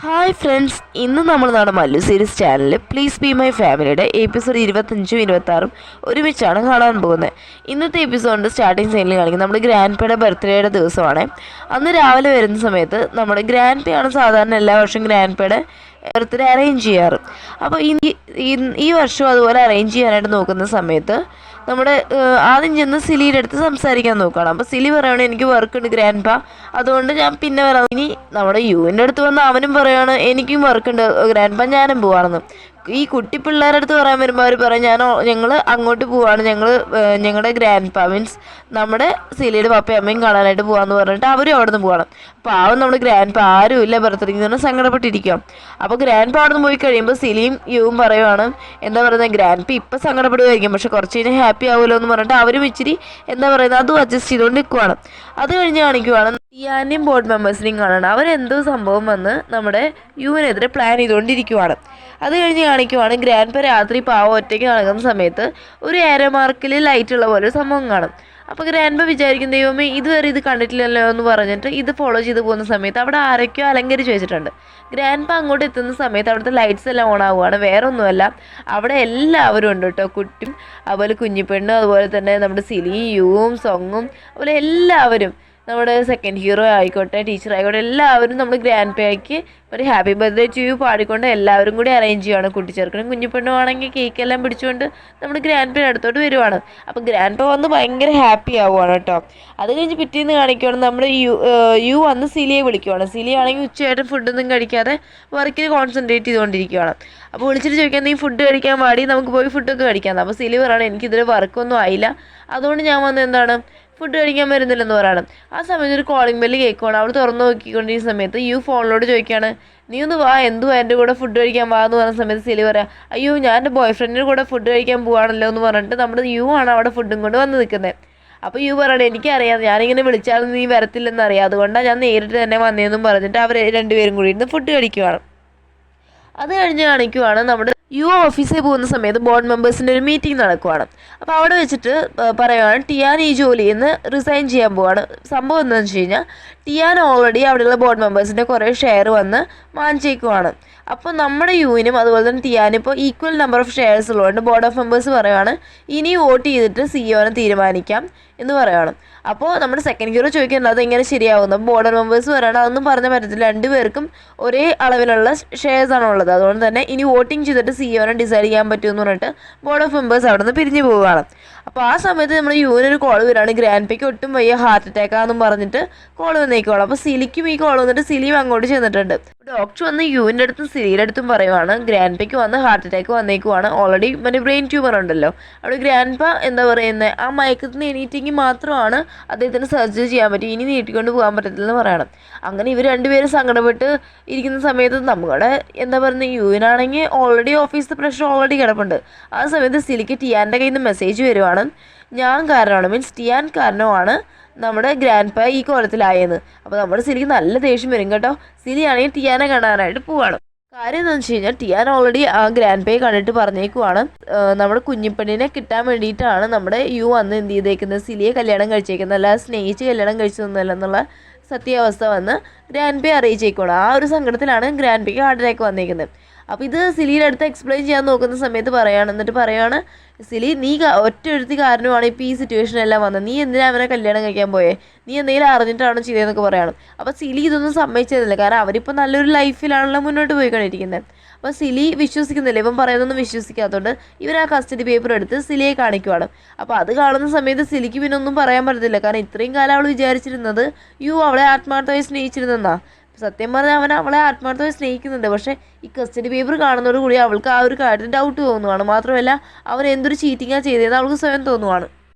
Hi friends, ഇന്ന് നമ്മൾ നമ്മുടെ മല്ലു സീരീസ് ചാനലിൽ പ്ലീസ് ബി മൈ ഫാമിലിയുടെ എപ്പിസോഡ് 25ഉം 26ഉം ഒരുമിച്ചാണ് കാണാൻ പോകുന്നത്. ഇന്നത്തെ എപ്പിസോഡിൻ്റെ സ്റ്റാർട്ടിങ് സീനിൽ കാണിക്കുന്നത് നമ്മുടെ ഗ്രാൻഡ് പേയുടെ ബർത്ത്ഡേയുടെ ദിവസമാണ്. അന്ന് രാവിലെ വരുന്ന സമയത്ത് നമ്മുടെ ഗ്രാൻഡ് പേയാണ് സാധാരണ എല്ലാ വർഷവും ഗ്രാൻഡ് പേയുടെ ബർത്ത്ഡേ അറേഞ്ച് ചെയ്യാറ്. അപ്പോൾ ഈ വർഷവും അതുപോലെ അറേഞ്ച് ചെയ്യാനായിട്ട് നോക്കുന്ന സമയത്ത് നമ്മുടെ ആദ്യം ചെന്ന് സിലിയുടെ അടുത്ത് സംസാരിക്കാൻ നോക്കുകയാണ്. അപ്പോൾ സിലി പറയുകയാണ്, എനിക്ക് വർക്ക് ഉണ്ട് ഗ്രാൻഡ് പാ, അതുകൊണ്ട് ഞാൻ പിന്നെ വരാം. ഇനി നമ്മുടെ യുവിൻ്റെ അടുത്ത് വന്ന് അവനും പറയുകയാണ്, എനിക്കും വർക്ക് ഉണ്ട് ഗ്രാൻഡ് പാ, ഞാനും പോവാണെന്ന്. ഈ കുട്ടി പിള്ളേരുടെ അടുത്ത് പറയാൻ വരുമ്പോൾ അവർ പറയും, ഞങ്ങൾ അങ്ങോട്ട് പോവാണ്, ഞങ്ങളുടെ ഗ്രാൻഡ് പാ മീൻസ് നമ്മുടെ സിലിയുടെ പപ്പയും അമ്മയും കാണാനായിട്ട് പോകാമെന്ന് പറഞ്ഞിട്ട് അവരും അവിടെ നിന്ന് പോകണം. അപ്പോൾ ആവും നമ്മുടെ ഗ്രാൻഡ് പാ ആരും ഇല്ല ബർത്ത്ഡേക്ക് എന്ന് സങ്കടപ്പെട്ടിരിക്കും. അപ്പോൾ ഗ്രാൻഡ് പാ അവിടെ നിന്ന് പോയി കഴിയുമ്പോൾ സിലിയും യുവും പറയുവാണ്, എന്താ പറയുന്നത്, ഗ്രാൻഡ് പാ ഇപ്പം സങ്കടപ്പെടുമായിരിക്കും, പക്ഷെ കുറച്ച് കഴിഞ്ഞാൽ ഹാപ്പി ആവുമല്ലോ എന്ന് പറഞ്ഞിട്ട് അവരും ഇച്ചിരി എന്താ പറയുന്നത് അതും അഡ്ജസ്റ്റ് ചെയ്തുകൊണ്ട് നിൽക്കുവാണ്. അത് കഴിഞ്ഞ് കാണിക്കുവാണ് ടിയാനെയും ബോർഡ് മെമ്പേഴ്സിനെയും കാണണം. അവരെന്തോ സംഭവം വന്ന് നമ്മുടെ യുവിനെതിരെ പ്ലാൻ ചെയ്തുകൊണ്ടിരിക്കുവാണ്. അത് കഴിഞ്ഞ് കാണിക്കുവാണ് ഗ്രാൻഡ് പാ രാത്രി പാവം ഒറ്റയ്ക്ക് നടക്കുന്ന സമയത്ത് ഒരു ഏരോ മാർക്കിൽ ലൈറ്റുള്ള പോലെ ഒരു സംഭവം കാണും. അപ്പോൾ ഗ്രാൻഡ് പാ വിചാരിക്കും, ദൈവമേ ഇതുവരെ ഇത് കണ്ടിട്ടില്ലല്ലോ എന്ന് പറഞ്ഞിട്ട് ഇത് ഫോളോ ചെയ്ത് പോകുന്ന സമയത്ത് അവിടെ ആരൊക്കെയോ അലങ്കരിച്ച് വെച്ചിട്ടുണ്ട്. ഗ്രാൻഡ് പാ അങ്ങോട്ട് എത്തുന്ന സമയത്ത് അവിടുത്തെ ലൈറ്റ്സ് എല്ലാം ഓൺ ആവുകയാണ്. വേറെ ഒന്നുമല്ല, അവിടെ എല്ലാവരും ഉണ്ട് കേട്ടോ, കുട്ടിയും അതുപോലെ കുഞ്ഞിപ്പെണ്ണും അതുപോലെ തന്നെ നമ്മുടെ സിലിയും യുവും സോങ്ങും അതുപോലെ എല്ലാവരും, നമ്മുടെ സെക്കൻഡ് ഹീറോ ആയിക്കോട്ടെ ടീച്ചർ ആയിക്കോട്ടെ എല്ലാവരും നമ്മുടെ ഗ്രാൻഡ് പേയ്ക്ക് ഒരു ഹാപ്പി ബർത്ത്ഡേ ടു യു പാടിക്കൊണ്ട് എല്ലാവരും കൂടി അറേഞ്ച് ചെയ്യുകയാണ്. കുട്ടിച്ചേർക്കനും കുഞ്ഞിപ്പെണ്ണും ആണെങ്കിൽ കേക്കെല്ലാം പിടിച്ചുകൊണ്ട് നമ്മുടെ ഗ്രാൻഡ് പേ അടുത്തോട്ട് വരുവാണ്. അപ്പോൾ ഗ്രാൻഡ് പേ വന്ന് ഭയങ്കര ഹാപ്പി ആവുകയാണ് കേട്ടോ. അത് കഴിഞ്ഞ് പിറ്റേന്ന് കാണിക്കുകയാണ് നമ്മുടെ യു വന്ന് സിലിയെ വിളിക്കുവാണ്. സിലി ആണെങ്കിൽ ഉച്ചയായിട്ട് ഫുഡൊന്നും കഴിക്കാതെ വർക്കിൽ കോൺസെൻട്രേറ്റ് ചെയ്തുകൊണ്ടിരിക്കുകയാണ്. അപ്പോൾ വിളിച്ചിട്ട് ചോദിക്കാൻ, നീ ഫുഡ് കഴിക്കാൻ പാടി, നമുക്ക് പോയി ഫുഡൊക്കെ കഴിക്കാം. അപ്പോൾ സിലി പറയുകയാണ്, എനിക്കിതിൽ വർക്കൊന്നും ആയില്ല, അതുകൊണ്ട് ഞാൻ വന്ന് എന്താണ് ഫുഡ് കഴിക്കാൻ വരുന്നില്ലെന്ന് പറയണം. ആ സമയത്ത് ഒരു കോളിംഗ് ബെല്ല് കേൾക്കുവാണ്. അവൾ തുറന്നു നോക്കിക്കൊണ്ടിരിക്കുന്ന സമയത്ത് യു ഫോണിലോട് ചോദിക്കുകയാണ്, നീ ഒന്ന് വാ, എന്തുവാ എൻ്റെ കൂടെ ഫുഡ് കഴിക്കാൻ വാ എന്ന് പറഞ്ഞ സമയത്ത് സിലി പറയാം, അയ്യോ ഞാൻ എൻ്റെ ബോയ് ഫ്രണ്ടിൻ്റെ കൂടെ ഫുഡ് കഴിക്കാൻ പോവാണല്ലോ എന്ന് പറഞ്ഞിട്ട് നമ്മുടെ യു ആണ് അവിടെ ഫുഡും കൊണ്ട് വന്ന് നിൽക്കുന്നത്. അപ്പോൾ യു പറയണേ, എനിക്കറിയാം, ഞാനിങ്ങനെ വിളിച്ചാലും നീ വരത്തില്ലെന്ന് അറിയാം, അതുകൊണ്ടാണ് ഞാൻ നേരിട്ട് തന്നെ വന്നതെന്നും പറഞ്ഞിട്ട് അവർ രണ്ടുപേരും കൂടി ഇരുന്ന് ഫുഡ് കഴിക്കുവാണ്. അത് കഴിഞ്ഞ് കാണിക്കുവാണ് നമ്മുടെ യു ഓഫീസിൽ പോകുന്ന സമയത്ത് ബോർഡ് മെമ്പേഴ്സിൻ്റെ ഒരു മീറ്റിംഗ് നടക്കുവാണ്. അപ്പോൾ അവിടെ വെച്ചിട്ട് പറയുവാണ്, ടിയാൻ ഈ ജോലിയിൽ നിന്ന് റിസൈൻ ചെയ്യാൻ പോവാണ്. സംഭവം എന്താണെന്ന് വെച്ച് കഴിഞ്ഞാൽ ടിയാൻ ഓൾറെഡി അവിടെയുള്ള ബോർഡ് മെമ്പേഴ്സിൻ്റെ കുറേ ഷെയർ വന്ന് വാങ്ങിച്ചേക്കുവാണ്. അപ്പോൾ നമ്മുടെ യുവിനും അതുപോലെ തന്നെ ടിയാനും ഇപ്പോൾ ഈക്വൽ നമ്പർ ഓഫ് ഷെയർസ് ഉള്ളതുകൊണ്ട് ബോർഡ് ഓഫ് മെമ്പേഴ്സ് പറയുവാണ്, ഇനി വോട്ട് ചെയ്തിട്ട് സിഇഒനെ തീരുമാനിക്കാം എന്ന് പറയുവാണ്. അപ്പോൾ നമ്മുടെ സെക്കൻഡ് ഹീറോ ചോദിക്കുന്നത് അത് എങ്ങനെ ശരിയാവുന്നു. അപ്പോൾ ബോർഡ് ഓഫ് മെമ്പേഴ്സ് പറയുകയാണ്, അതൊന്നും പറഞ്ഞാൽ പറ്റത്തില്ല, രണ്ടുപേർക്കും ഒരേ അളവിലുള്ള ഷെയർസ് ആണ് ഉള്ളത്, അതുകൊണ്ട് തന്നെ ഇനി വോട്ടിംഗ് ചെയ്തിട്ട് സിഇഒനെ ഡിസൈഡ് ചെയ്യാൻ പറ്റുമെന്ന് പറഞ്ഞിട്ട് ബോർഡ് ഓഫ് മെമ്പേഴ്സ് അവിടെ നിന്ന് പിരിഞ്ഞു പോവുകയാണ്. അപ്പോൾ ആ സമയത്ത് നമ്മുടെ യുവിനൊരു കോൾ വരികയാണ്, ഗ്രാൻഡ് പേയ്ക്ക് ഒട്ടും വയ്യ, ഹാർട്ട് അറ്റാക്കാന്നും പറഞ്ഞിട്ട് കോൾ വന്നേക്കുവാണ്. അപ്പോൾ സിലിക്കും ഈ കോൾ വന്നിട്ട് സിലിയും അങ്ങോട്ട് ചെന്നിട്ടുണ്ട്. ഡോക്ടർ വന്ന് യുവിൻ്റെ അടുത്തും സിലിയുടെ അടുത്തും പറയുവാണ്, ഗ്രാൻഡ് പേയ്ക്ക് വന്ന് ഹാർട്ട് അറ്റാക്ക് വന്നേക്കുവാണ്, ഓൾറെഡി മറ്റേ ബ്രെയിൻ ട്യൂമർ ഉണ്ടല്ലോ, അവിടെ ഗ്രാൻഡ് പാ എന്താ പറയുന്നത് ആ മയക്കത്തിൽ നിന്ന് എണീറ്റെങ്കിൽ മാത്രമാണ് അദ്ദേഹത്തിന് സർജറി ചെയ്യാൻ പറ്റും, ഇനി നീട്ടിക്കൊണ്ട് പോകാൻ പറ്റത്തില്ലെന്ന് പറയണം. അങ്ങനെ ഇവർ രണ്ടുപേരും സങ്കടപ്പെട്ട് ഇരിക്കുന്ന സമയത്ത് നമ്മുടെ എന്താ പറയുന്നത് യുവിനാണെങ്കിൽ ഓൾറെഡി ഓഫീസിലെ പ്രഷർ ഓൾറെഡി കിടപ്പുണ്ട്. ആ സമയത്ത് സിലിക്ക് ടിയാൻ്റെ കയ്യിൽ നിന്ന് മെസ്സേജ് വരുവാണ്, ഞാൻ കാരണമാണ് മീൻസ് ടിയാൻ കാരണമാണ് നമ്മുടെ ഗ്രാൻഡ് പാ ഈ കോലത്തിലായെന്ന്. അപ്പോൾ നമ്മുടെ സിലിക്ക് നല്ല ദേഷ്യം വരും കേട്ടോ. സിലി ആണെങ്കിൽ ടിയാനെ കാണാനായിട്ട് പോവാണ്. കാര്യം എന്താണെന്ന് വെച്ച് കഴിഞ്ഞാൽ ടിയാൻ ഓൾറെഡി ആ ഗ്രാൻഡ് പേയെ കണ്ടിട്ട് പറഞ്ഞേക്കുവാണ്, നമ്മുടെ കുഞ്ഞിപ്പെണ്ണിനെ കിട്ടാൻ വേണ്ടിയിട്ടാണ് നമ്മുടെ യു വന്ന് എന്ത് ചെയ്തേക്കുന്നത്, സിലിയെ കല്യാണം കഴിച്ചേക്കുന്നത്, അല്ലാതെ സ്നേഹിച്ച് കല്യാണം കഴിച്ചതൊന്നുമല്ല എന്നുള്ള സത്യാവസ്ഥ വന്ന് ഗ്രാൻഡ് പേ അറിയിച്ചേക്കുവാണ്. ആ ഒരു സങ്കടത്തിലാണ് ഗ്രാൻഡ് പേയ്ക്ക് ഹാർട്ട് അറ്റാക്ക് വന്നേക്കുന്നത്. അപ്പോൾ ഇത് സിലിയുടെ അടുത്ത് എക്സ്പ്ലെയിൻ ചെയ്യാൻ നോക്കുന്ന സമയത്ത് എന്നിട്ട് പറയാണ്, സിലി നീ ഒറ്റ എഴുത്തി കാരണമാണ് ഇപ്പോൾ ഈ സിറ്റുവേഷനെല്ലാം വന്നത്, നീ എന്തിനാ അവനെ കല്യാണം കഴിക്കാൻ പോയേ, നീ എന്തെങ്കിലും അറിഞ്ഞിട്ടാണോ ചെയ്തതെന്നൊക്കെ പറയണം. അപ്പോൾ സിലി ഇതൊന്നും സമ്മതിച്ചതില്ല, കാരണം അവരിപ്പോൾ നല്ലൊരു ലൈഫിലാണല്ലോ മുന്നോട്ട് പോയിക്കൊണ്ടിരിക്കുന്നത്. അപ്പോൾ സിലി വിശ്വസിക്കുന്നില്ല, ഇവൻ പറയുന്നൊന്നും വിശ്വസിക്കാത്തതുകൊണ്ട് ഇവർ ആ കസ്റ്റഡി പേപ്പർ എടുത്ത് സിലിയെ കാണിക്കുവാണ്. അപ്പോൾ അത് കാണുന്ന സമയത്ത് സിലിക്ക് പിന്നെ ഒന്നും പറയാൻ പറ്റത്തില്ല, കാരണം ഇത്രയും കാലം അവൾ വിചാരിച്ചിരുന്നത് യു അവളെ ആത്മാർത്ഥമായി സ്നേഹിച്ചിരുന്നെന്നാ. സത്യം പറഞ്ഞാൽ അവൻ അവളെ ആത്മാർത്ഥമായി സ്നേഹിക്കുന്നുണ്ട്, പക്ഷേ ഈ കസ്റ്റഡി പേപ്പർ കാണുന്നതോടുകൂടി അവൾക്ക് ആ ഒരു കാര്യത്തിൽ ഡൗട്ട് തോന്നുവാണ്. മാത്രമല്ല അവൻ എന്തൊരു ചീറ്റിങ്ങാണ് ചെയ്തതെന്ന് അവൾക്ക് സ്വയം തോന്നുവാണ്.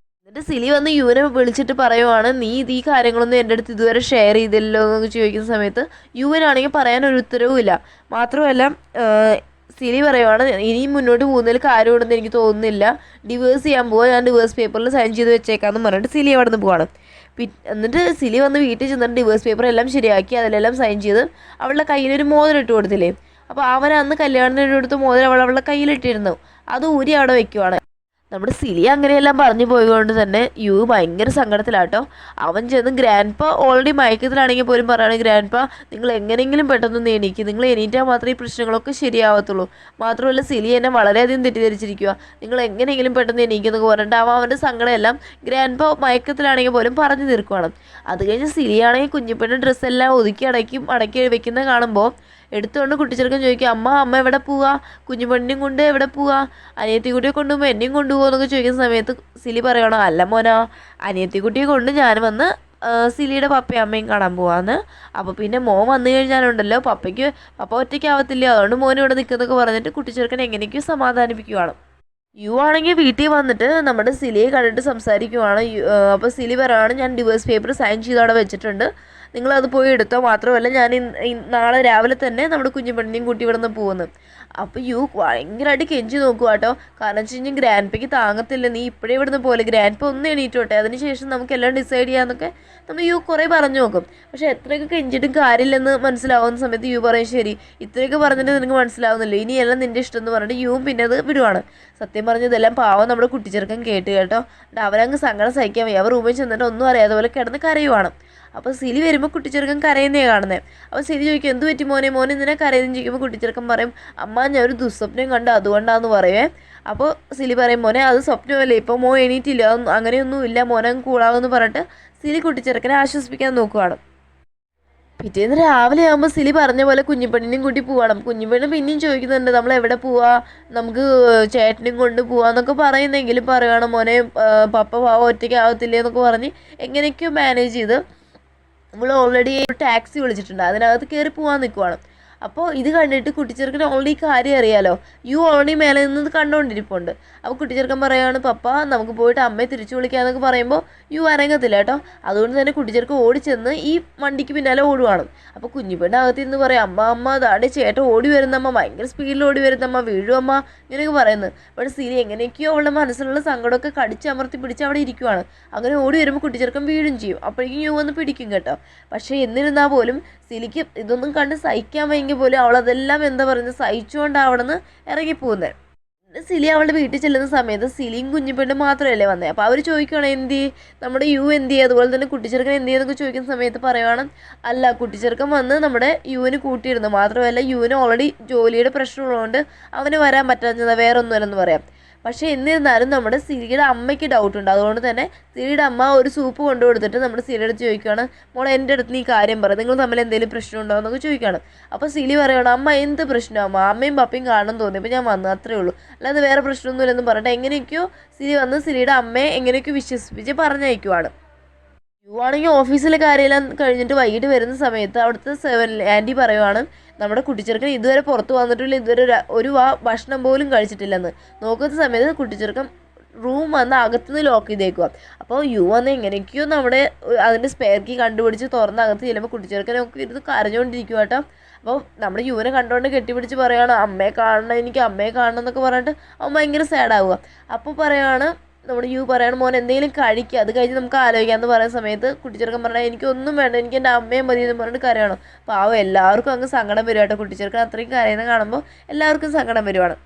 എന്നിട്ട് സിലി വന്ന് യുവിനെ വിളിച്ചിട്ട് പറയുവാണ്, നീ ഈ കാര്യങ്ങളൊന്നും എൻ്റെ അടുത്ത് ഇതുവരെ ഷെയർ ചെയ്തില്ലല്ലോ എന്നൊക്കെ ചോദിക്കുന്ന സമയത്ത് യുവിനാണെങ്കിൽ പറയാനൊരു ഉത്തരവും ഇല്ല. മാത്രമല്ല സിലി പറയുവാണ്, ഇനിയും മുന്നോട്ട് പോകുന്നതിൽ കാര്യമുണ്ടെന്ന് എനിക്ക് തോന്നുന്നില്ല, ഡിവേഴ്സ് ചെയ്യാൻ പോവാൻ, ഞാൻ ഡിവേഴ്സ് പേപ്പറിൽ സൈൻ ചെയ്ത് വെച്ചേക്കാമെന്ന് പറഞ്ഞിട്ട് സിലി അവിടെ നിന്ന് പോവാണ്. എന്നിട്ട് സിലി വന്ന് വീട്ടിൽ ചെന്നിട്ട് ഡിവേഴ്സ് പേപ്പർ എല്ലാം ശരിയാക്കി അതിലെല്ലാം സൈൻ ചെയ്ത് അവളുടെ കയ്യിലൊരു മോതിരം ഇട്ട് കൊടുത്തില്ലേ. അപ്പോൾ അവൻ അന്ന് കല്യാണത്തിന് എടുത്ത് മോതിരം അവളുടെ കയ്യിലിട്ടിരുന്നു, അത് ഊരി അവിടെ വെക്കുവാണ്. നമ്മുടെ സിലി അങ്ങനെയെല്ലാം പറഞ്ഞു പോയതുകൊണ്ട് തന്നെ യു ഭയങ്കര സങ്കടത്തിലാട്ടോ. അവൻ ചെന്ന് ഗ്രാൻഡ് പാ ഓൾറെഡി മയക്കത്തിലാണെങ്കിൽ പോലും പറയുകയാണ്, ഗ്രാൻഡ് പാ നിങ്ങൾ എങ്ങനെയെങ്കിലും പെട്ടെന്ന് എണീക്ക്, നിങ്ങൾ എണീറ്റാൽ മാത്രമേ ഈ പ്രശ്നങ്ങളൊക്കെ ശരിയാവത്തുള്ളൂ. മാത്രമല്ല സിലി എന്നെ വളരെയധികം തെറ്റിദ്ധരിച്ചിരിക്കുക, നിങ്ങൾ എങ്ങനെയെങ്കിലും പെട്ടെന്ന് എണീക്കെന്നൊക്കെ പറഞ്ഞിട്ട് അവൻ്റെ സങ്കടമെല്ലാം ഗ്രാൻഡ് പാ മയക്കത്തിലാണെങ്കിൽ പോലും പറഞ്ഞു തീർക്കുവാണ്. അത് കഴിഞ്ഞ് സിലിയാണെങ്കിൽ കുഞ്ഞിപ്പെണ്ണ് ഡ്രസ്സെല്ലാം അടക്കി വെക്കുന്നത് കാണുമ്പോൾ എടുത്തുകൊണ്ട് കുട്ടിച്ചെറുക്കൻ ചോദിക്കുക, അമ്മ എവിടെ പോവാ, കുഞ്ഞുപെണ്ണിനെയും കൊണ്ട് എവിടെ പോവാ, അനിയത്തിക്കുട്ടിയെ കൊണ്ടുപോകുമ്പോൾ എന്നെയും കൊണ്ടുപോകുമോ എന്നൊക്കെ ചോദിക്കുന്ന സമയത്ത് സിലി പറയണോ, അല്ല മോനാ, അനിയത്തിക്കുട്ടിയെ കൊണ്ട് ഞാൻ വന്ന് സിലിയുടെ പപ്പയും അമ്മയും കാണാൻ പോവാന്ന്. അപ്പോൾ പിന്നെ മോൻ വന്നു കഴിഞ്ഞാലുണ്ടല്ലോ പപ്പ ഒറ്റയ്ക്കാവത്തില്ല, അതുകൊണ്ട് മോൻ ഇവിടെ നിൽക്കുന്നൊക്കെ പറഞ്ഞിട്ട് കുട്ടിച്ചെറുക്കൻ എങ്ങനെയൊക്കെയോ സമാധാനിപ്പിക്കുവാണ്. യു ആണെങ്കിൽ വീട്ടിൽ വന്നിട്ട് നമ്മുടെ സിലിയെ കണ്ടിട്ട് സംസാരിക്കുവാണ്. അപ്പോൾ സിലി പറയുകയാണ്, ഞാൻ ഡിവോഴ്സ് പേപ്പർ സൈൻ ചെയ്ത് അവിടെ വെച്ചിട്ടുണ്ട്, നിങ്ങളത് പോയി എടുത്തോ, മാത്രമല്ല ഞാൻ നാളെ രാവിലെ തന്നെ നമ്മുടെ കുഞ്ഞുപെണ്ണിനെയും കൂട്ടി ഇവിടെ നിന്ന് പോകുന്നു. അപ്പോൾ യു ഭയങ്കരമായിട്ട് കെഞ്ചി നോക്കുക കേട്ടോ. കാരണം വെച്ച് കഴിഞ്ഞാൽ ഗ്രാൻഡ്പയ്ക്ക് താങ്ങത്തില്ല, നീ ഇപ്പോഴേ ഇവിടുന്ന് പോലെ, ഗ്രാൻഡ്പ ഒന്ന് എണീറ്റോട്ടെ, അതിനുശേഷം നമുക്കെല്ലാം ഡിസൈഡ് ചെയ്യാമെന്നൊക്കെ നമ്മൾ യു കുറേ പറഞ്ഞു നോക്കും. പക്ഷേ എത്രയൊക്കെ കെഞ്ചിട്ടും കാര്യമില്ലെന്ന് മനസ്സിലാവുന്ന സമയത്ത് യു പറയും, ശരി ഇത്രയൊക്കെ പറഞ്ഞിട്ട് നിനക്ക് മനസ്സിലാവുന്നില്ല, ഇനിയെല്ലാം നിൻ്റെ ഇഷ്ടം എന്ന് പറഞ്ഞിട്ട് യുവും പിന്നെ അത് വിടുവാണ്. സത്യം പറഞ്ഞതെല്ലാം പാവം നമ്മുടെ കുട്ടിച്ചെറുക്കൻ കേട്ട് കേട്ടോ. അവരങ്ങ് സങ്കടം സഹിക്കാൻ വയ്യ, അവർ റൂമിൽ ചെന്നിട്ട് ഒന്നും അറിയാതെ പോലെ കിടന്ന് കരയുവാണ്. അപ്പോൾ സിലി വരുമ്പോൾ കുട്ടിച്ചെറുക്കൻ കരയുന്നേ കാണുന്നത്. അപ്പോൾ സിലി ചോദിക്കും, എന്ത് പറ്റി മോനെ എന്തിനാ കരയുന്നതെന്ന് ചോദിക്കുമ്പോൾ കുട്ടിച്ചെറുക്കൻ പറയും, അമ്മ ഞാൻ ഒരു ദുസ്വപ്നം കണ്ട് അതുകൊണ്ടാന്ന് പറയുവേ. അപ്പോൾ സിലി പറയും, മോനെ അത് സ്വപ്നമല്ലേ, ഇപ്പോൾ മോൻ എണീറ്റില്ല, അങ്ങനെയൊന്നും ഇല്ല, മോനങ്ങ് കൂടാവെന്ന് പറഞ്ഞിട്ട് സിലി കുട്ടിച്ചെറുക്കനെ ആശ്വസിപ്പിക്കാൻ നോക്കുവാണ്. പിറ്റേന്ന് രാവിലെ ആകുമ്പോൾ സിലി പറഞ്ഞ പോലെ കുഞ്ഞിപ്പെണ്ണിനെയും കൂട്ടി പോവാണ്. കുഞ്ഞിപ്പെണ്ണ് പിന്നെയും ചോദിക്കുന്നുണ്ട്, നമ്മൾ എവിടെ പോവാ, നമുക്ക് ചേട്ടനെയും കൊണ്ട് പോവാന്നൊക്കെ പറയുന്നെങ്കിലും പറയുകയാണ്, മോനെ പപ്പ പാവം ഒറ്റയ്ക്ക് ആവത്തില്ലേ എന്നൊക്കെ പറഞ്ഞ് എങ്ങനെയൊക്കെയോ മാനേജ് ചെയ്ത് നമ്മൾ ഓൾറെഡി ഒരു ടാക്സി വിളിച്ചിട്ടുണ്ട്, അതിനകത്ത് കയറി പോകാൻ നിൽക്കുവാണ്. അപ്പോൾ ഇത് കണ്ടിട്ട് കുട്ടിച്ചെറുക്കന് ഓൾറെഡി കാര്യം അറിയാലോ, യു ഓൾറെഡി മേലെ നിന്ന് കണ്ടുകൊണ്ടിരിപ്പുണ്ട്. അപ്പോൾ കുട്ടിച്ചെറുക്കൻ പറയുകയാണ്, പപ്പ നമുക്ക് പോയിട്ട് അമ്മയെ തിരിച്ചു വിളിക്കാമെന്നൊക്കെ പറയുമ്പോൾ യു അരങ്ങത്തില്ല കേട്ടോ. അതുകൊണ്ട് തന്നെ കുട്ടിച്ചെറുക്കൻ ഓടിച്ചെന്ന് ഈ വണ്ടിക്ക് പിന്നാലെ ഓടുവാണ്. അപ്പോൾ കുഞ്ഞിപ്പെണ്ണ് അകത്ത് നിന്ന് പറയും, അമ്മ ദാടെ ചേട്ടൻ ഓടി വരുന്നമ്മ, ഭയങ്കര സ്പീഡിൽ ഓടി വരുന്നമ്മ, വീഴുമമ്മ ഇങ്ങനെയൊക്കെ പറയുന്നത്. പക്ഷേ സിരി എങ്ങനെയൊക്കെയോ അവളുടെ മനസ്സിലുള്ള സങ്കടമൊക്കെ കടിച്ചമർത്തി പിടിച്ച് അവിടെ ഇരിക്കുവാണ്. അങ്ങനെ ഓടി വരുമ്പോൾ കുട്ടിച്ചെറുക്കൻ വീഴും ചെയ്യും. അപ്പോഴേക്കും യു വന്ന് പിടിക്കും കേട്ടോ. പക്ഷേ എന്നിരുന്നാൽ പോലും സിലിക്ക് ഇതൊന്നും കണ്ട് സഹിക്കാൻ വയ്യെങ്കിൽ പോലും അവളതെല്ലാം എന്താ പറയുന്നത് സഹിച്ചുകൊണ്ടാണ് അവിടെ നിന്ന് ഇറങ്ങിപ്പോകുന്നത്. സിലി അവളുടെ വീട്ടിൽ ചെല്ലുന്ന സമയത്ത് സിലിയും കുഞ്ഞിപ്പെണ്ണും മാത്രമല്ലേ വന്നത്. അപ്പോൾ അവർ ചോദിക്കുകയാണ്, നമ്മുടെ യു എന്ത് ചെയ്യും, അതുപോലെ തന്നെ കുട്ടിച്ചെറുക്കൻ എന്ത് ചെയ്യുന്നൊക്കെ ചോദിക്കുന്ന സമയത്ത് പറയുകയാണ്, അല്ല കുട്ടിച്ചെറുക്കൻ വന്ന് നമ്മുടെ യുവിന് കൂട്ടിയിരുന്നു, മാത്രമല്ല യുവിന് ഓൾറെഡി ജോലിയുടെ പ്രശ്നമുള്ളതുകൊണ്ട് അവന് വരാൻ പറ്റാഞ്ഞത്, വേറെ ഒന്നുമല്ലെന്ന് പറയാം. പക്ഷേ എന്നിരുന്നാലും നമ്മുടെ സിലിയുടെ അമ്മയ്ക്ക് ഡൗട്ടുണ്ട്. അതുകൊണ്ട് തന്നെ സിലിയുടെ അമ്മ ഒരു സൂപ്പ് കൊണ്ടു കൊടുത്തിട്ട് നമ്മുടെ സിലിയുടെ അടുത്ത് ചോദിക്കുകയാണ്, മോളെ എൻ്റെ അടുത്ത് നീ കാര്യം പറ, നിങ്ങൾ തമ്മിൽ എന്തെങ്കിലും പ്രശ്നം ഉണ്ടോ എന്നൊക്കെ ചോദിക്കുകയാണ്. അപ്പോൾ സിലി പറയുകയാണ്, അമ്മ എന്ത് പ്രശ്നമാണ് അമ്മ, അമ്മയും പപ്പയും കാണണം തോന്നിയപ്പോൾ ഞാൻ വന്നു, അത്രേ ഉള്ളൂ, അല്ലാതെ വേറെ പ്രശ്നമൊന്നുമില്ലെന്ന് പറഞ്ഞിട്ട് എങ്ങനെയൊക്കെയോ സിലി വന്ന് സിലിയുടെ അമ്മയെ എങ്ങനെയൊക്കെയോ വിശ്വസിപ്പിച്ച് പറഞ്ഞയക്കുവാണ്. യു ആണെങ്കിൽ ഓഫീസിലെ കാര്യമെല്ലാം കഴിഞ്ഞിട്ട് വൈകിട്ട് വരുന്ന സമയത്ത് അവിടുത്തെ ആൻറ്റി പറയുവാണ്, നമ്മുടെ കുട്ടിച്ചെറുക്കൻ ഇതുവരെ പുറത്ത് വന്നിട്ടില്ല, ഇതുവരെ ഒരു ഭക്ഷണം പോലും കഴിച്ചിട്ടില്ലെന്ന്. നോക്കുന്ന സമയത്ത് കുട്ടിച്ചെറുക്കൻ റൂം വന്ന് അകത്തുനിന്ന് ലോക്ക് ചെയ്തേക്കുക. അപ്പോൾ യു വന്ന് എങ്ങനെയൊക്കെയോ നമ്മുടെ അതിൻ്റെ സ്പെയർ കീ കണ്ടുപിടിച്ച് തുറന്ന് അകത്ത് ചെല്ലുമ്പോൾ കുട്ടിച്ചെറുക്കനൊക്കെ ഇരുന്ന് കരഞ്ഞുകൊണ്ടിരിക്കുക കേട്ടോ. അപ്പോൾ നമ്മുടെ യുവിനെ കണ്ടുകൊണ്ട് കെട്ടിപ്പിടിച്ച് പറയുകയാണ്, അമ്മയെ കാണണം, എനിക്ക് അമ്മയെ കാണണം എന്നൊക്കെ പറഞ്ഞിട്ട് അവൻ ഭയങ്കര സാഡാവുക. അപ്പോൾ പറയുകയാണ്, നമ്മുടെ യു പറയാണ്, മോൻ എന്തെങ്കിലും കഴിക്കുക, അത് കഴിഞ്ഞ് നമുക്ക് ആലോചിക്കാമെന്ന് പറയുന്ന സമയത്ത് കുട്ടിച്ചെറുക്കൻ പറഞ്ഞാൽ എനിക്കൊന്നും വേണ്ട, എനിക്ക് എൻ്റെ അമ്മയും മതി എന്ന് പറഞ്ഞിട്ട് കരയണം. പാവം എല്ലാവർക്കും അങ്ങ് സങ്കടം വരും കേട്ടോ. കുട്ടിച്ചെറുക്കൻ അത്രയും കരയുന്ന കാണുമ്പോൾ എല്ലാവർക്കും സങ്കടം വരുവാണ്.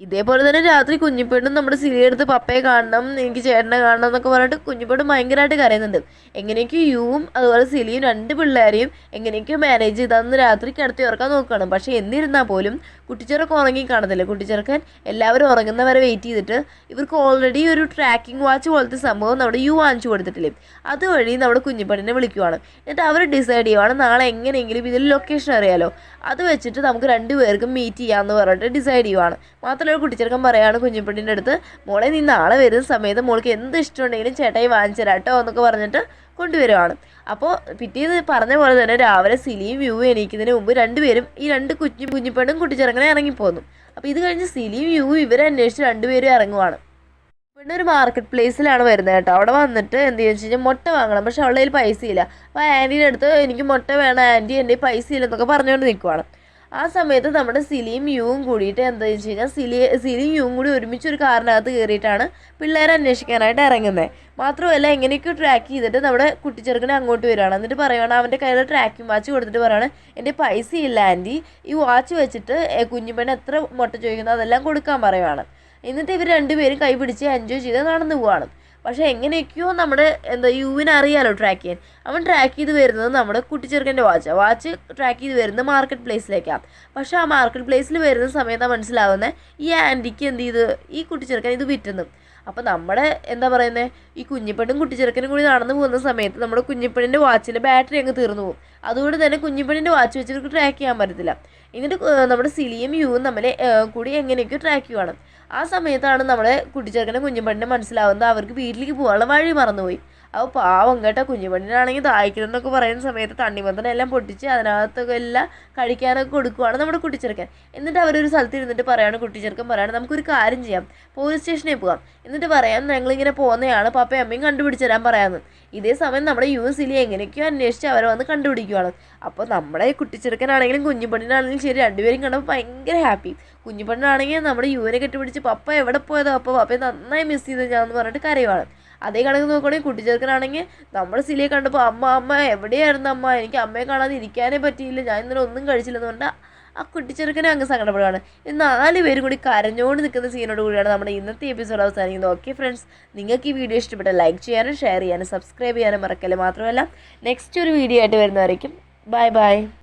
ഇതേപോലെ തന്നെ രാത്രി കുഞ്ഞിപ്പെണ്ണും നമ്മുടെ സിലിയെടുത്ത് പപ്പയെ കാണണം, എനിക്ക് ചേട്ടനെ കാണണം എന്നൊക്കെ പറഞ്ഞിട്ട് കുഞ്ഞിപ്പെണ്ണും ഭയങ്കരമായിട്ട് കരയുന്നുണ്ട്. എങ്ങനെയൊക്കെയോ യുവും അതുപോലെ സിലിയും രണ്ട് പിള്ളേരെയും എങ്ങനെയൊക്കെയോ മാനേജ് ചെയ്ത് അന്ന് രാത്രി കിടത്തി ഉറക്കാൻ നോക്കുകയാണ്. പക്ഷേ എന്നിരുന്നാൽ പോലും കുട്ടിച്ചെറുക്കൻ ഉറങ്ങി കാണത്തില്ല. കുട്ടിച്ചെറുക്കൻ എല്ലാവരും ഉറങ്ങുന്നവരെ വെയിറ്റ് ചെയ്തിട്ട് ഇവർക്ക് ഓൾറെഡി ഒരു ട്രാക്കിംഗ് വാച്ച് പോലത്തെ സംഭവം നമ്മുടെ യു വാങ്ങിച്ചു കൊടുത്തിട്ടില്ലേ, അതുവഴി നമ്മുടെ കുഞ്ഞിപ്പെണ്ണിനെ വിളിക്കുവാണ്. എന്നിട്ട് അവർ ഡിസൈഡ് ചെയ്യുവാണ്, നാളെ എങ്ങനെയെങ്കിലും ഇതിൽ ലൊക്കേഷൻ അറിയാലോ, അത് വെച്ചിട്ട് നമുക്ക് രണ്ടുപേർക്കും മീറ്റ് ചെയ്യാമെന്ന് പറഞ്ഞിട്ട് ഡിസൈഡ് ചെയ്യുവാണ്. മാത്രമല്ല കുട്ടിച്ചെറുക്കൻ പറയുകയാണ് കുഞ്ഞിപ്പെണ്ണിൻ്റെ അടുത്ത്, മോളെ നീ നാളെ വരുന്ന സമയത്ത് മോൾക്ക് എന്ത് ഇഷ്ടമുണ്ടെങ്കിലും ചേട്ടായി വാങ്ങിച്ചു തരാം കേട്ടോ എന്നൊക്കെ പറഞ്ഞിട്ട് കൊണ്ടുവരുവാണ്. അപ്പോൾ പിറ്റേന്ന് പറഞ്ഞ പോലെ തന്നെ രാവിലെ സിലിയും യുവും എണീക്കുന്നതിന് മുമ്പ് രണ്ടുപേരും ഈ രണ്ട് കുഞ്ഞിപ്പെണ്ണും കുട്ടിച്ചെറുക്കനെ ഇറങ്ങിപ്പോന്നു. അപ്പോൾ ഇത് കഴിഞ്ഞ് സിലിയും യുവും ഇവരെ അന്വേഷിച്ച് രണ്ടുപേരും ഇറങ്ങുവാണ്. പിന്നെ ഒരു മാർക്കറ്റ് പ്ലേസിലാണ് വരുന്നത് കേട്ടോ. അവിടെ വന്നിട്ട് എന്ത് ചെയ്യുക വെച്ച് കഴിഞ്ഞാൽ മുട്ട വാങ്ങണം, പക്ഷെ അവളുടെ കയ്യിൽ പൈസ ഇല്ല. അപ്പോൾ ആൻറ്റീൻ്റെ അടുത്ത് എനിക്ക് മുട്ട വേണം ആൻറ്റി, എൻ്റെ പൈസ ഇല്ലെന്നൊക്കെ പറഞ്ഞുകൊണ്ട് നിൽക്കുവാണ്. ആ സമയത്ത് നമ്മുടെ സിലിയും യുവും കൂടിയിട്ട് എന്താ വെച്ച് കഴിഞ്ഞാൽ സിലിയും യുവും കൂടി ഒരുമിച്ച് ഒരു കാറിനകത്ത് കയറിയിട്ടാണ് പിള്ളേരെ അന്വേഷിക്കാനായിട്ട് ഇറങ്ങുന്നത്. മാത്രമല്ല എങ്ങനെയൊക്കെ ട്രാക്ക് ചെയ്തിട്ട് നമ്മുടെ കുട്ടിച്ചെറുക്കനെ അങ്ങോട്ട് വരികയാണ്. എന്നിട്ട് പറയുകയാണ്, അവൻ്റെ കയ്യിൽ ട്രാക്കിംഗ് വാച്ച് കൊടുത്തിട്ട് പറയുകയാണ്, എൻ്റെ പൈസ ഇല്ല ആൻറ്റി, ഈ വാച്ച് വെച്ചിട്ട് കുഞ്ഞിപ്പെണ്ണ് എത്ര മുട്ട ചോദിക്കുന്നത് അതെല്ലാം കൊടുക്കാൻ പറയുവാണ്. എന്നിട്ട് ഇവർ രണ്ടുപേരും കൈ പിടിച്ച് എൻജോയ് ചെയ്ത് നടന്നു പോവാണ്. പക്ഷേ എങ്ങനെയൊക്കെയോ നമ്മുടെ യുവിനെ അറിയാലോ ട്രാക്ക് ചെയ്യാൻ. അവൻ ട്രാക്ക് ചെയ്ത് വരുന്നത് നമ്മുടെ കുട്ടിച്ചെറുക്കൻ്റെ വാച്ച് ട്രാക്ക് ചെയ്ത് വരുന്നത് മാർക്കറ്റ് പ്ലേസിലേക്കാണ്. പക്ഷേ ആ മാർക്കറ്റ് പ്ലേസിൽ വരുന്ന സമയത്താണ് മനസ്സിലാവുന്നത് ഈ ആൻറ്റിക്ക് എന്ത് ചെയ്ത് ഈ കുട്ടിച്ചെറുക്കൻ ഇത് വിറ്റുന്നു. അപ്പോൾ നമ്മുടെ ഈ കുഞ്ഞിപ്പെണ്ണും കുട്ടിച്ചെറുക്കനും കൂടി നടന്നു പോകുന്ന സമയത്ത് നമ്മുടെ കുഞ്ഞിപ്പെണ്ണിൻ്റെ വാച്ചിൻ്റെ ബാറ്ററി അങ്ങ് തീർന്നു പോകും. അതുകൊണ്ട് തന്നെ കുഞ്ഞിപ്പെണ്ണിൻ്റെ വാച്ച് വെച്ച് ഇവർക്ക് ട്രാക്ക് ചെയ്യാൻ പറ്റത്തില്ല. എന്നിട്ട് നമ്മുടെ സിലിയും യുവും തമ്മിൽ കൂടി എങ്ങനെയൊക്കെയോ ട്രാക്ക് ചെയ്യുവാണ്. ആ സമയത്താണ് നമ്മുടെ കുട്ടിച്ചെറുക്കൻ്റെ കുഞ്ഞിപ്പെണ്ണിനെ മനസ്സിലാവുന്നത് അവർക്ക് വീട്ടിലേക്ക് പോകാനുള്ള വഴി മറന്നുപോയി. അപ്പോൾ പാവം കേട്ടോ, കുഞ്ഞിപ്പെണ്ണിനാണെങ്കിൽ ദാഹിക്കുന്നതെന്നൊക്കെ പറയുന്ന സമയത്ത് തണ്ണിമത്തനെല്ലാം പൊട്ടിച്ച് അതിനകത്തൊക്കെ എല്ലാം കഴിക്കാനൊക്കെ കൊടുക്കുവാണ് നമ്മുടെ കുട്ടിച്ചെറുക്കൻ. എന്നിട്ട് അവരൊരു സ്ഥലത്ത് ഇരുന്നിട്ട് പറയാണ്, കുട്ടിച്ചെറുക്കൻ പറയാണ്, നമുക്കൊരു കാര്യം ചെയ്യാം, പോലീസ് സ്റ്റേഷനിൽ പോകാം, എന്നിട്ട് പറയാം ഞങ്ങളിങ്ങനെ പോകുന്നതാണ്, പപ്പയും അമ്മയും കണ്ടുപിടിച്ച് തരാൻ പറയാമെന്ന്. ഇതേ സമയം നമ്മുടെ സിലി എങ്ങനെയൊക്കെയോ അന്വേഷിച്ച് അവരെ വന്ന് കണ്ടുപിടിക്കുവാണ്. അപ്പോൾ നമ്മുടെ കുട്ടിച്ചെറുക്കനാണെങ്കിലും കുഞ്ഞിപ്പെണ്ണിനാണെങ്കിലും ശരി, രണ്ടുപേരും കണ്ടപ്പോൾ ഭയങ്കര ഹാപ്പി. കുഞ്ഞിപ്പെണ്ണാണെങ്കിൽ നമ്മുടെ യുവിനെ കെട്ടിപ്പിടിച്ച് പപ്പ എവിടെ പോയതോ, അപ്പോൾ പപ്പയെ നന്നായി മിസ് ചെയ്ത് ഞാനെന്ന് പറഞ്ഞിട്ട് കരയുവാണ്. അതേ കണക്ക് നോക്കുകയാണെങ്കിൽ കുട്ടിച്ചെറുക്കനാണെങ്കിൽ നമ്മുടെ സിലിയെ കണ്ടപ്പോൾ അമ്മ എവിടെയായിരുന്നു അമ്മ, എനിക്ക് അമ്മയെ കാണാതെ ഇരിക്കാനേ പറ്റിയില്ല, ഞാൻ ഇന്നലെ ഒന്നും കഴിച്ചില്ലെന്ന് പറഞ്ഞാൽ ആ കുട്ടിച്ചെറുക്കനെ അങ്ങ് സങ്കടപ്പെടുകയാണ്. ഇത് 4 പേരും കൂടി കരഞ്ഞുകൊണ്ട് നിൽക്കുന്ന സീനോട് കൂടിയാണ് നമ്മുടെ ഇന്നത്തെ എപ്പിസോഡ് അവസാനിക്കുന്നത്. ഓക്കെ ഫ്രണ്ട്സ്, നിങ്ങൾക്ക് ഈ വീഡിയോ ഇഷ്ടപ്പെട്ട ലൈക്ക് ചെയ്യാനും ഷെയർ ചെയ്യാനും സബ്സ്ക്രൈബ് ചെയ്യാനും മറക്കല്ലേ. മാത്രമല്ല നെക്സ്റ്റ് ഒരു വീഡിയോ ആയിട്ട് വരുന്നതായിരിക്കും. Bye bye.